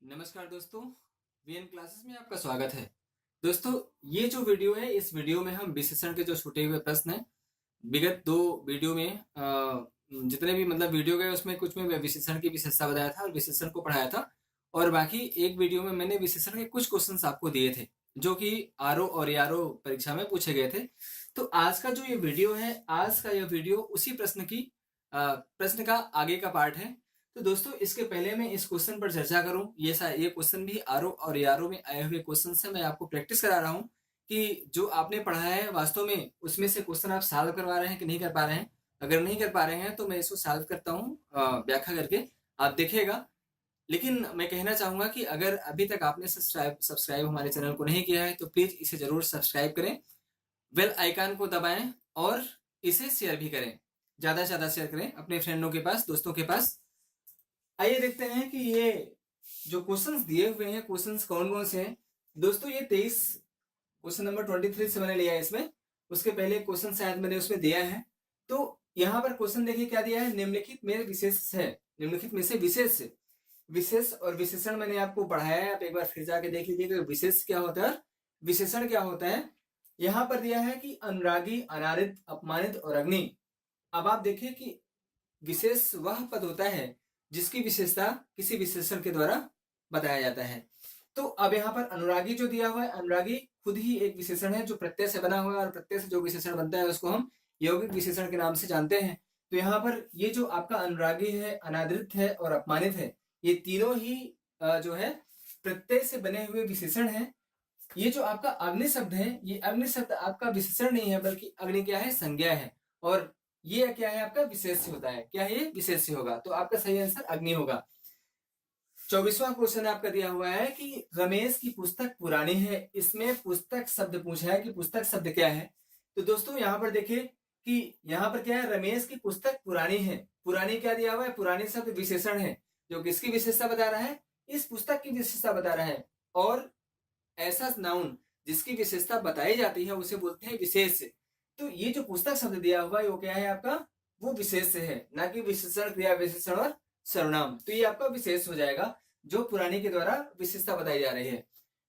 नमस्कार दोस्तों, VN classes में आपका स्वागत है। दोस्तों, ये जो वीडियो है, इस वीडियो में हम विशेषण के जो छूटे हुए प्रश्न हैं, विगत दो वीडियो में जितने भी मतलब वीडियो गए उसमें कुछ में विशेषण की विशेषता बताया था और विशेषण को पढ़ाया था, और बाकी एक वीडियो में मैंने विशेषण के कुछ क्वेश्चंस आपको दिए थे जो कि आरओ और एआरओ परीक्षा में पूछे गए थे। तो आज का जो ये वीडियो है, आज का यह वीडियो उसी प्रश्न का आगे का पार्ट है। तो दोस्तों, इसके पहले मैं इस क्वेश्चन पर चर्चा करूं, ये क्वेश्चन भी आरओ और एआरओ में आए हुए क्वेश्चन से मैं आपको प्रैक्टिस करा रहा हूं कि जो आपने पढ़ा है वास्तव में उसमें से क्वेश्चन आप सॉल्व करवा रहे हैं कि नहीं कर पा रहे हैं। अगर नहीं कर पा रहे हैं तो मैं इसको सॉल्व करता हूँ व्याख्या करके, आप देखिएगा। लेकिन मैं कहना चाहूंगा कि अगर अभी तक आपने सब्सक्राइब हमारे चैनल को नहीं किया है तो प्लीज इसे जरूर सब्सक्राइब करें, बेल आइकन को दबाएं और इसे शेयर भी करें, ज्यादा से ज्यादा शेयर करें अपने फ्रेंडों के पास, दोस्तों के पास। आइए देखते हैं कि ये जो क्वेश्चंस दिए हुए हैं, क्वेश्चंस कौन कौन से हैं। दोस्तों, ये 23 क्वेश्चन नंबर 23 से मैंने लिया है। इसमें उसके पहले क्वेश्चन शायद मैंने उसमें दिया है। तो यहाँ पर क्वेश्चन देखिए क्या दिया है, निम्नलिखित में विशेष है, निम्नलिखित में से विशेष विशेष और विशेषण मैंने आपको पढ़ाया है। आप एक बार फिर जाके देख लीजिएगा विशेष क्या होता है, विशेषण क्या होता है। यहाँ पर दिया है कि अनुरागी, अनारित, अपमानित और अग्नि। अब आप देखिए कि विशेष वह पद होता है जिसकी विशेषता किसी विशेषण के द्वारा बताया जाता है। तो अब यहाँ पर अनुरागी जो दिया हुआ है, अनुरागी खुद ही एक विशेषण है जो प्रत्यय से बना हुआ है, और प्रत्यय से जो विशेषण बनता है उसको हम यौगिक विशेषण के नाम से जानते हैं। तो यहाँ पर ये जो आपका अनुरागी है, अनादृत है और अपमानित है, ये तीनों ही जो है प्रत्यय से बने हुए विशेषण है। ये जो आपका अग्नि शब्द है, ये अग्नि शब्द आपका विशेषण नहीं है, बल्कि अग्नि क्या है, संज्ञा है। और ये क्या है, आपका विशेष्य होता है। क्या है, ये विशेष्य होगा। तो आपका सही आंसर अग्नि होगा। 24वां क्वेश्चन आपका दिया हुआ है कि रमेश की पुस्तक पुरानी है, इसमें पुस्तक शब्द पूछा है कि पुस्तक शब्द क्या है। तो दोस्तों, यहाँ पर देखिए कि यहाँ पर क्या है, रमेश की पुस्तक पुरानी है। पुरानी क्या दिया हुआ है, पुरानी शब्द विशेषण है जो किसकी विशेषता बता रहा है, इस पुस्तक की विशेषता बता रहा है। और ऐसा नाउन जिसकी विशेषता बताई जाती है उसे बोलते हैं विशेष। तो ये जो पुस्तक शब्द दिया हुआ है वो क्या है आपका, वो विशेष है, ना कि विशेषण, क्रिया विशेषण और सर्वनाम। तो ये आपका विशेष हो जाएगा जो पुरानी के द्वारा विशेषता बताई जा रही है।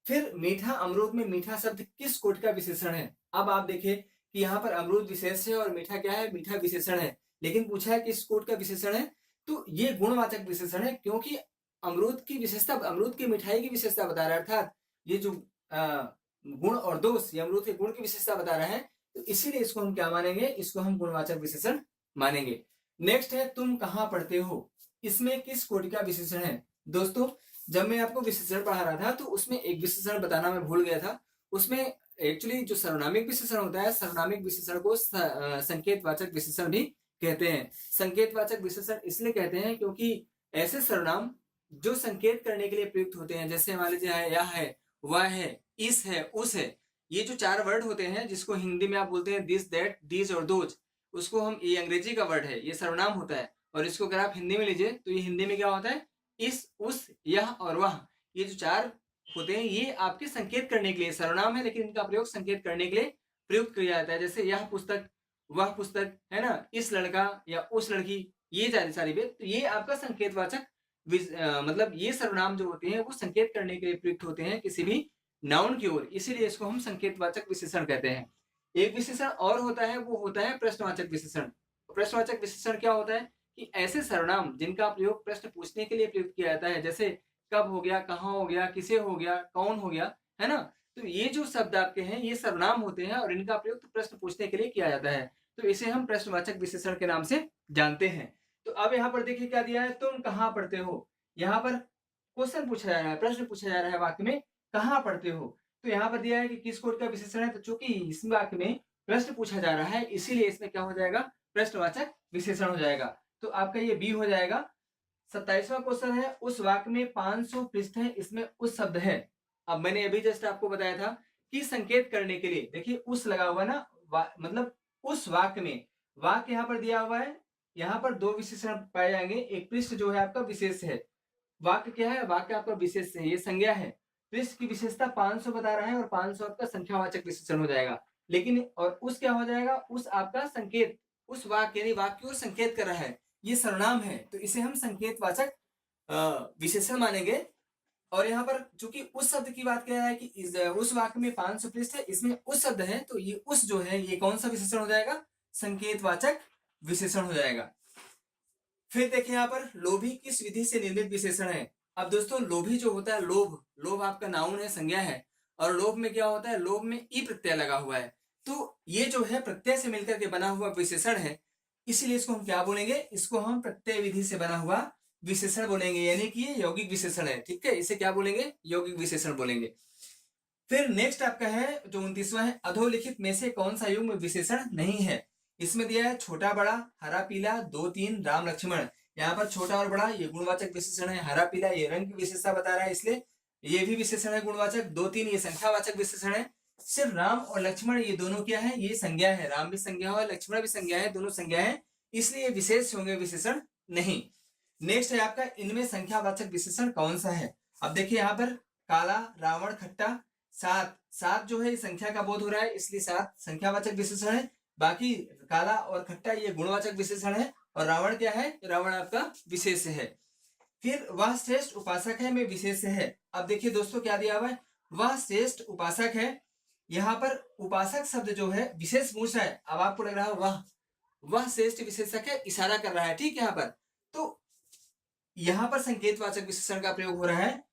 फिर मीठा अमरूद में मीठा शब्द किस कोटि का विशेषण है। अब आप देखिए कि यहाँ पर अमरूद विशेष है और मीठा क्या है, मीठा विशेषण है। लेकिन पूछा है किस कोटि का विशेषण है, तो ये गुणवाचक विशेषण है, क्योंकि अमरूद की विशेषता, अमरूद की मिठाई की विशेषता बता रहा है, अर्थात ये जो गुण और दोष, ये अमरूद के गुण की विशेषता बता रहा है। तो इसीलिए इसको हम क्या मानेंगे, इसको हम गुणवाचक विशेषण मानेंगे। नेक्स्ट है तुम कहाँ पढ़ते हो, इसमें किस कोटि का विशेषण है। दोस्तों, जब मैं आपको विशेषण पढ़ा रहा था तो उसमें एक विशेषण बताना मैं भूल गया था। उसमें एक्चुअली जो सर्वनामिक विशेषण होता है, सर्वनामिक विशेषण को संकेतवाचक विशेषण भी कहते हैं। संकेतवाचक विशेषण इसलिए कहते हैं क्योंकि ऐसे सर्वनाम जो संकेत करने के लिए प्रयुक्त होते हैं, जैसे मान लीजिए यह है, वह है, इस है, उस है, ये जो चार वर्ड होते हैं जिसको हिंदी में आप बोलते हैं दिस, दैट, दीज और दोज, उसको हम, ये अंग्रेजी का वर्ड है, ये सर्वनाम होता है। और इसको अगर आप हिंदी में लीजिए तो ये हिंदी में क्या होता है, इस, उस, यह और वह, ये जो चार होते हैं ये आपके संकेत करने के लिए सर्वनाम है, लेकिन इनका प्रयोग संकेत करने के लिए प्रयुक्त किया जाता है। जैसे यह पुस्तक, वह पुस्तक, है ना, इस लड़का या उस लड़की, ये सारी बात, तो ये आपका संकेतवाचक मतलब ये सर्वनाम जो होते हैं वो संकेत करने के लिए प्रयुक्त होते हैं किसी भी नाउन की ओर, इसीलिए इसको हम संकेतवाचक विशेषण कहते हैं। एक विशेषण और होता है, वो होता है प्रश्नवाचक विशेषण। प्रश्नवाचक विशेषण क्या होता है कि ऐसे सर्वनाम जिनका प्रयोग प्रश्न पूछने के लिए प्रयुक्त किया जाता है, जैसे कब हो गया, कहाँ हो गया, किसे हो गया, कौन हो गया, है ना। तो ये जो शब्द आपके हैं ये सर्वनाम होते हैं और इनका प्रयोग तो प्रश्न पूछने के लिए किया जाता है, तो इसे हम प्रश्नवाचक विशेषण के नाम से जानते हैं। तो अब यहाँ पर देखिए क्या दिया है, तुम कहाँ पढ़ते हो। यहाँ पर क्वेश्चन पूछा जा रहा है, प्रश्न पूछा जा रहा है वाक्य में, कहाँ पढ़ते हो। तो यहाँ पर दिया है कि किस कोटि का विशेषण है, तो चूंकि इस वाक्य में प्रश्न पूछा जा रहा है इसीलिए इसमें क्या हो जाएगा, प्रश्नवाचक विशेषण हो जाएगा। तो आपका ये बी हो जाएगा। 27वां क्वेश्चन है, उस वाक्य में 500 पृष्ठ है, इसमें उस शब्द है। अब मैंने अभी जस्ट आपको बताया था कि संकेत करने के लिए, देखिए उस लगा हुआ ना, मतलब उस वाक्य में, वाक्य यहाँ पर दिया हुआ है, यहाँ पर दो विशेषण पाए जाएंगे। एक पृष्ठ जो है आपका विशेष है, वाक्य क्या है, वाक्य आपका विशेष है, ये संज्ञा है। पृष्ठ की विशेषता 500 बता रहा है और 500 आपका संख्यावाचक विशेषण हो जाएगा। लेकिन और उस क्या हो जाएगा, उस आपका संकेत, उस वाक्य यानी वाक्य को संकेत कर रहा है, ये सर्वनाम है, तो इसे हम संकेतवाचक विशेषण मानेंगे। और यहाँ पर चूंकि उस शब्द की बात किया है कि उस वाक्य में 500 पृष्ठ है, इसमें उस शब्द है, तो ये उस जो है ये कौन सा विशेषण हो जाएगा? संकेतवाचक विशेषण हो जाएगा। फिर देखिए यहाँ पर लोभी किस विधि से निर्मित विशेषण है। अब दोस्तों लोभी जो होता है, लोभ, लोभ आपका नाउन है, संज्ञा है, और लोभ में क्या होता है? लोभ में ई प्रत्यय लगा हुआ है, तो ये जो है प्रत्यय से मिलकर के बना हुआ विशेषण है, इसीलिए इसको हम क्या बोलेंगे? इसको हम प्रत्यय विधि से बना हुआ विशेषण बोलेंगे, यानी कि ये यौगिक विशेषण है। ठीक है, इसे क्या बोलेंगे? यौगिक विशेषण बोलेंगे। फिर नेक्स्ट आपका है जो 29वां है, अधोलिखित में से कौन सा युग्म विशेषण नहीं है? इसमें दिया है छोटा बड़ा, हरा पीला, 2 3, राम लक्ष्मण। यहाँ पर छोटा और बड़ा ये गुणवाचक विशेषण है, हरा पीला ये रंग की विशेषता बता रहा है, इसलिए ये भी विशेषण है गुणवाचक। 2 3 ये संख्यावाचक विशेषण है। सिर्फ राम और लक्ष्मण ये दोनों क्या है? ये संज्ञा है, राम भी संज्ञा है, लक्ष्मण भी संज्ञा है, दोनों संज्ञा है, इसलिए विशेष होंगे, विशेषण नहीं। नेक्स्ट है आपका, इनमें संख्यावाचक विशेषण कौन सा है? अब देखिए यहाँ पर काला, रावण, खट्टा, सात, सात जो है संख्या का बोध हो रहा है, इसलिए सात संख्यावाचक विशेषण है। बाकी काला और खट्टा ये गुणवाचक विशेषण है, और रावण क्या है? रावण आपका विशेष है। फिर वह श्रेष्ठ उपासक है में विशेष है। अब देखिए दोस्तों क्या दिया हुआ है? वह श्रेष्ठ उपासक है, यहाँ पर उपासक शब्द जो है विशेष पूछ रहा है। अब आपको लग रहा है वह श्रेष्ठ विशेषक है, इशारा कर रहा है, ठीक है। यहाँ पर तो यहाँ पर संकेतवाचक विशेषण का प्रयोग हो रहा है।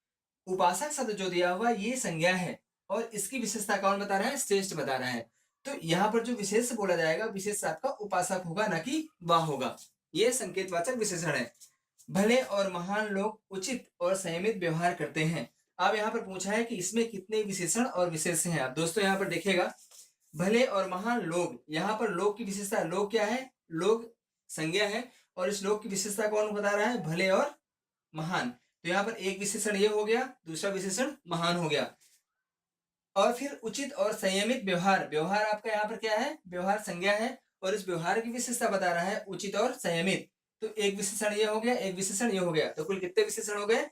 उपासक शब्द जो दिया हुआ ये संज्ञा है, और इसकी विशेषता कौन बता रहा है? श्रेष्ठ बता रहा है। तो यहाँ पर जो विशेष बोला जाएगा, विशेष आपका उपासक होगा, ना कि वह होगा। ये संकेतवाचक विशेषण है। भले और महान लोग उचित और संयमित व्यवहार करते हैं। अब यहाँ पर पूछा है कि इसमें कितने विशेषण और विशेष हैं। आप दोस्तों यहाँ पर देखिएगा, भले और महान लोग, यहाँ पर लोग की विशेषता, लोग क्या है? लोग संज्ञा है, और इस लोग की विशेषता कौन बता रहा है? भले और महान। तो यहाँ पर एक विशेषण ये हो गया, दूसरा विशेषण महान हो गया। और फिर उचित और संयमित व्यवहार, व्यवहार आपका यहाँ पर क्या है? व्यवहार संज्ञा है, और इस व्यवहार की विशेषता बता रहा है उचित और संयमित। तो एक विशेषण ये हो गया, एक विशेषण ये हो गया, तो कुल कितने विशेषण हो गए?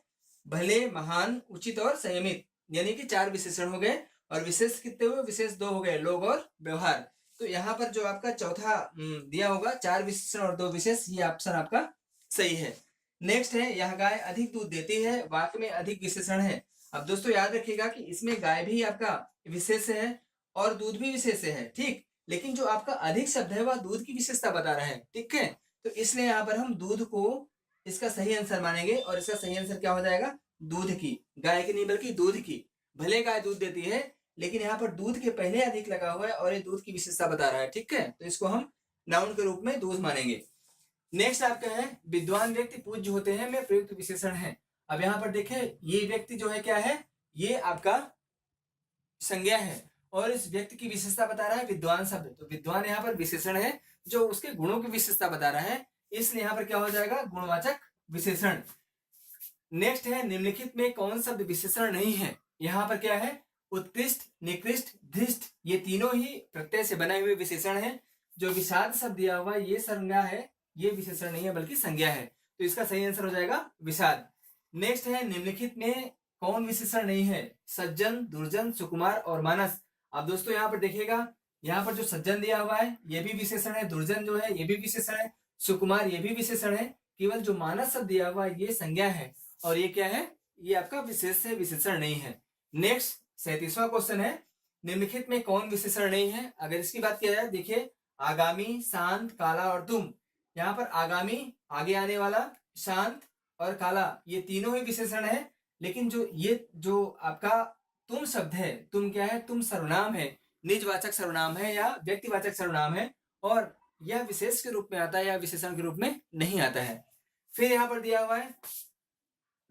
भले, महान, उचित और संयमित, यानी कि 4 विशेषण हो गए। और विशेष कितने हुए? विशेष 2 हो गए, लोग और व्यवहार। तो यहाँ पर जो आपका चौथा दिया होगा, 4 विशेषण और 2 विशेष, ये ऑप्शन आपका सही है। नेक्स्ट है, यह गाय अधिक दूध देती है, वाक्य में अधिक विशेषण है। अब दोस्तों याद रखिएगा कि इसमें गाय भी आपका विशेष है और दूध भी विशेष है, ठीक। लेकिन जो आपका अधिक शब्द है वह दूध की विशेषता बता रहा है, ठीक है। तो इसलिए यहाँ पर हम दूध को इसका सही आंसर मानेंगे, और इसका सही आंसर क्या हो जाएगा? दूध की, गाय की नहीं बल्कि दूध की। भले गाय दूध देती है, लेकिन यहाँ पर दूध के पहले अधिक लगा हुआ है, और ये दूध की विशेषता बता रहा है, ठीक है। तो इसको हम नाउन के रूप में दूध मानेंगे। नेक्स्ट आपका है, विद्वान व्यक्ति पूज्य होते हैं में प्रयुक्त विशेषण है। अब यहाँ पर देखें, ये व्यक्ति जो है क्या है? ये आपका संज्ञा है, और इस व्यक्ति की विशेषता बता रहा है विद्वान शब्द। तो विद्वान यहाँ पर विशेषण है जो उसके गुणों की विशेषता बता रहा है, इसलिए यहाँ पर क्या हो जाएगा? गुणवाचक विशेषण। नेक्स्ट है, निम्नलिखित में कौन शब्द विशेषण नहीं है? यहाँ पर क्या है? उत्कृष्ट, निकृष्ट, धृष्ट, ये तीनों ही प्रत्यय से बने हुए विशेषण है। जो विषाद शब्द दिया हुआ ये संज्ञा है, ये विशेषण नहीं है बल्कि संज्ञा है, तो इसका सही आंसर हो जाएगा विषाद। नेक्स्ट है, निम्नलिखित में कौन विशेषण नहीं है? सज्जन, दुर्जन, सुकुमार और मानस। अब दोस्तों यहाँ पर देखिएगा, यहाँ पर जो सज्जन दिया हुआ है ये भी विशेषण है, दुर्जन जो है ये भी विशेषण है, सुकुमार ये भी विशेषण है। केवल जो मानस शब्द दिया हुआ है ये संज्ञा है, और ये क्या है? ये आपका विशेष से विशेषण नहीं है। नेक्स्ट 37वां क्वेश्चन है, निम्नलिखित में कौन विशेषण नहीं है? अगर इसकी बात किया जाए, देखिए आगामी, शांत, काला और तुम। यहाँ पर आगामी आगे आने वाला, शांत और काला ये तीनों ही विशेषण है, लेकिन जो आपका तुम शब्द है, तुम क्या है? तुम सर्वनाम है, निजवाचक सर्वनाम है या व्यक्तिवाचक सर्वनाम है, और यह विशेष के रूप में आता है या विशेषण के रूप में नहीं आता है। फिर यहाँ पर दिया हुआ है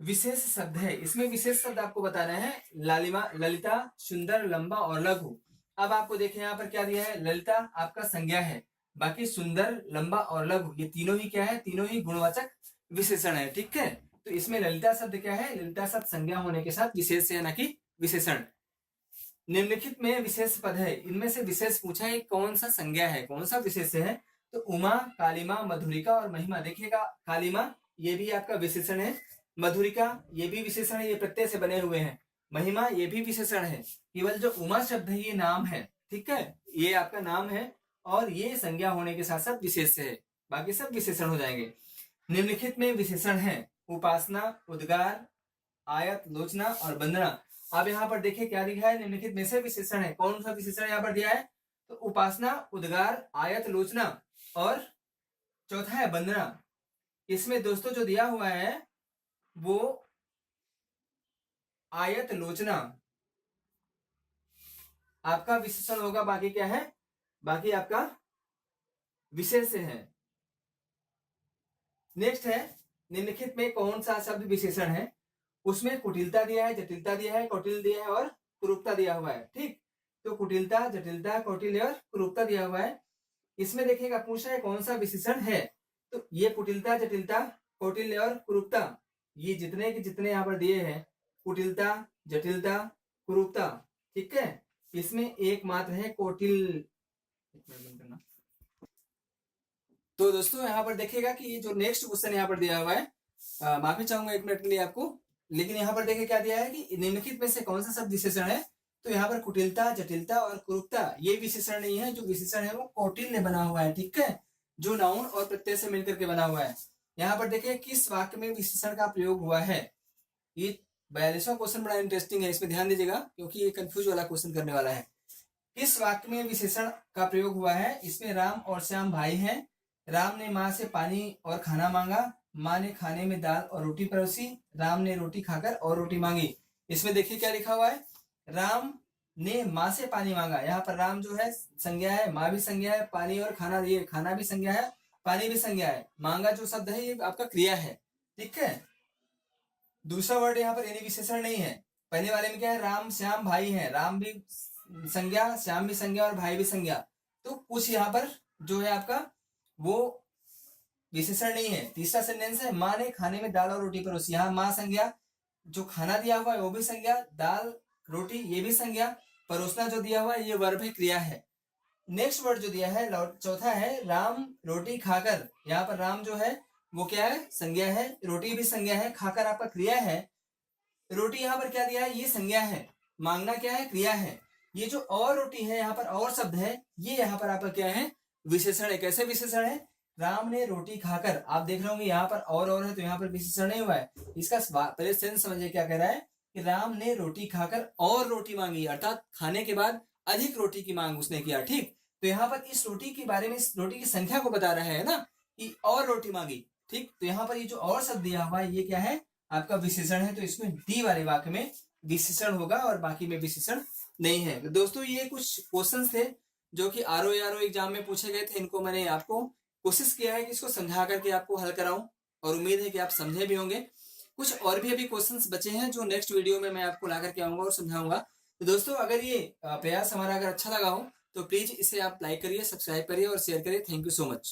विशेष शब्द है, इसमें विशेष शब्द आपको बताना है लालिमा, ललिता, सुंदर, लंबा और लघु। अब आपको देखें यहाँ पर क्या दिया है? ललिता आपका संज्ञा है, बाकी सुंदर, लंबा और लघु ये तीनों ही क्या है? तीनों ही गुणवाचक विशेषण है, ठीक है। तो इसमें ललिता शब्द क्या है? ललिता शब्द संज्ञा होने के साथ विशेष है, ना कि विशेषण। निम्नलिखित में विशेष पद है, इनमें से विशेष पूछा है कौन सा संज्ञा है, कौन सा विशेष है? तो उमा, कालिमा, मधुरिका और महिमा। देखिएगा कालिमा ये भी आपका विशेषण है, मधुरिका ये भी विशेषण है, ये प्रत्यय से बने हुए हैं, महिमा ये भी विशेषण है। केवल जो उमा शब्द है ये नाम है, ठीक है, ये आपका नाम है, और ये संज्ञा होने के साथ साथ विशेष है, बाकी सब विशेषण हो जाएंगे। निम्नलिखित में विशेषण है उपासना, उद्गार, आयत, लोचना और बंदना। अब यहाँ पर देखिए क्या लिखा है, निम्नलिखित में से विशेषण है। कौन सा विशेषण यहाँ पर दिया है? तो उपासना, उद्गार, आयत, लोचना और चौथा है बंदना। इसमें दोस्तों जो दिया हुआ है वो आयत लोचना आपका विशेषण होगा, बाकी क्या है, बाकी आपका विशेष है। नेक्स्ट है, निम्नलिखित में कौन सा शब्द विशेषण है? उसमें कुटिलता दिया है, जटिलता दिया है, कौटिल्य दिया है और कुरूपता दिया हुआ है। ठीक, तो कुटिलता, जटिलता, कौटिल्य और कुरूपता दिया हुआ है। इसमें देखिएगा पूछा है कौन सा विशेषण है, तो ये कुटिलता, जटिलता, कौटिल्य और कुरूपता, ये जितने के जितने यहाँ पर दिए हैं, कुटिलता, जटिलता, कुरूपता, ठीक है, इसमें एकमात्र है कौटिल्य। तो दोस्तों यहाँ पर देखिएगा कि ये जो नेक्स्ट क्वेश्चन यहाँ पर दिया हुआ है, माफी चाहूंगा 1 मिनट के लिए आपको, लेकिन यहाँ पर देखिए क्या दिया है कि निम्नलिखित में से कौन सा शब्द विशेषण है? तो यहाँ पर कुटिलता, जटिलता और कुरूपता ये विशेषण नहीं है, जो विशेषण है वो कौटिल्य बना हुआ है, ठीक है, जो नाउन और प्रत्यय से मिलकर के बना हुआ है। यहाँ पर देखिए किस वाक्य में विशेषण का प्रयोग हुआ है। ये 42वां क्वेश्चन बड़ा इंटरेस्टिंग है, इसमें ध्यान दीजिएगा क्योंकि ये कंफ्यूज वाला क्वेश्चन करने वाला है। किस वाक्य में विशेषण का प्रयोग हुआ है? इसमें राम और श्याम भाई हैं। राम ने माँ से पानी और खाना मांगा, माँ ने खाने में दाल और रोटी परोसी, राम ने रोटी खाकर और रोटी मांगी। इसमें देखिए क्या लिखा हुआ है, राम ने माँ से पानी मांगा। यहाँ पर राम जो है संज्ञा है, माँ भी संज्ञा है, पानी और खाना, ये खाना भी संज्ञा है, पानी भी संज्ञा है, मांगा जो शब्द है ये आपका क्रिया है, ठीक है। दूसरा वर्ड यहाँ पर यानी विशेषण नहीं है। पहले वाले में क्या है, राम श्याम भाई है, राम भी संज्ञा, श्याम भी संज्ञा और भाई भी संज्ञा, तो कुछ यहाँ पर जो है आपका वो विशेषण नहीं है। तीसरा सेंटेंस है, माँ ने खाने में दाल और रोटी परोसी। यहाँ माँ संज्ञा, जो खाना दिया हुआ है वो भी संज्ञा, दाल रोटी ये भी संज्ञा, परोसना जो दिया हुआ है ये वर्ब है, क्रिया है। नेक्स्ट वर्ड जो दिया है चौथा है, राम रोटी खाकर। यहाँ पर राम जो है वो क्या है, संज्ञा है, रोटी भी संज्ञा है, खाकर आपका क्रिया है, रोटी यहाँ पर क्या दिया है, ये संज्ञा है, मांगना क्या है, क्रिया है। ये जो और रोटी है यहाँ पर और शब्द है, ये यहाँ पर आपका क्या है, विशेषण है। कैसे विशेषण है, राम ने रोटी खाकर, आप देख रहे होंगे यहाँ पर और है तो यहाँ पर विशेषण नहीं हुआ है। इसका पहले सेंस समझिए क्या कह रहा है कि राम ने रोटी खाकर और रोटी मांगी, अर्थात खाने के बाद अधिक रोटी की मांग उसने किया, ठीक। तो यहाँ पर इस रोटी के बारे में, इस रोटी की संख्या को बता रहा है ना कि और रोटी मांगी, ठीक। तो यहाँ पर ये जो और शब्द दिया हुआ है ये क्या है, आपका विशेषण है। तो इसमें डी वाले वाक्य में विशेषण होगा और बाकी में विशेषण नहीं है। तो दोस्तों ये कुछ क्वेश्चंस थे जो कि आरओ एग्जाम में पूछे गए थे। इनको मैंने आपको कोशिश किया है कि इसको समझा करके आपको हल कराऊं और उम्मीद है कि आप समझे भी होंगे। कुछ और भी अभी क्वेश्चंस बचे हैं जो नेक्स्ट वीडियो में मैं आपको ला करके आऊंगा और समझाऊंगा। तो दोस्तों अगर ये प्रयास हमारा अगर अच्छा लगा हो तो प्लीज इसे आप लाइक करिए, सब्सक्राइब करिए और शेयर करिए। Thank you so much.